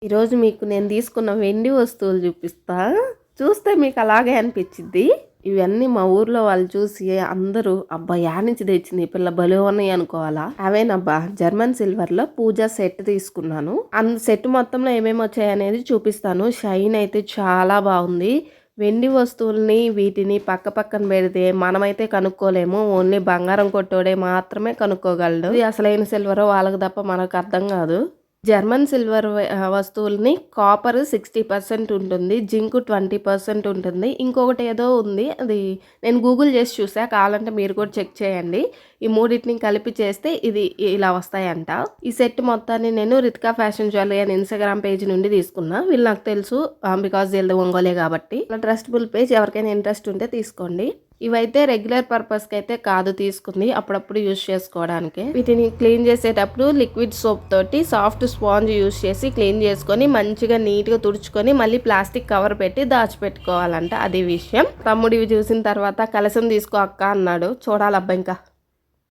ఈరోజు మీకు నేను తీసుకున్న వెండి వస్తువులు చూపిస్తా. చూస్తే మీకు అలాగే అనిపించిద్ది. ఇవన్నీ మా ఊర్లో వాళ్ళు చూసి అందరూ అబ్బా యానించి తెచ్చింది ఈ పిల్ల భలే ఉన్నాయి అనుకోవాలా. అవేనబ్బా జర్మన్ సిల్వర్ లో పూజా సెట్ తీసుకున్నాను. సెట్ మొత్తంలో ఏమేమి వచ్చాయి అనేది చూపిస్తాను. షైన్ అయితే చాలా బాగుంది. వెండి వస్తువుల్ని వీటిని పక్క పక్కన పెడితే మనమైతే కనుక్కోలేము. ఓన్లీ బంగారం కొట్టోడే మాత్రమే కనుక్కోగలడు. ఇది అసలైన సిల్వర్ వాళ్ళకి తప్ప మనకు అర్థం కాదు. జర్మన్ సిల్వర్ వస్తువుల్ని కాపర్ 60% ఉంటుంది, జింక్ 20% ఉంటుంది. ఇంకొకటి ఏదో ఉంది, అది నేను గూగుల్ చేసి చూసా, కావాలంటే మీరు కూడా చెక్ చేయండి. ఈ మూడింటిని కలిపి చేస్తే ఇది ఇలా వస్తాయంట. ఈ సెట్ మొత్తాన్ని నేను రితికా ఫ్యాషన్ జ్యువెలరీ అని ఇన్స్టాగ్రామ్ పేజ్ నుండి తీసుకున్నా. వీళ్ళు నాకు తెలుసు, బికాజ్ వీళ్ళది ఒంగోలే కాబట్టి. ట్రస్టబుల్ పేజ్, ఎవరికైనా ఇంట్రెస్ట్ ఉంటే తీసుకోండి. ఇవైతే రెగ్యులర్ పర్పస్కి అయితే కాదు తీసుకుంది, అప్పుడప్పుడు యూజ్ చేసుకోవడానికి. వీటిని క్లీన్ చేసేటప్పుడు లిక్విడ్ సోప్ తోటి సాఫ్ట్ స్పాంజ్ యూజ్ చేసి క్లీన్ చేసుకొని మంచిగా నీట్గా తుడుచుకొని మళ్ళీ ప్లాస్టిక్ కవర్ పెట్టి దాచిపెట్టుకోవాలంట. అది విషయం. తమ్ముడు ఇవి చూసిన తర్వాత కలసం తీసుకో అక్క అన్నాడు. చూడాలబ్బా ఇంకా.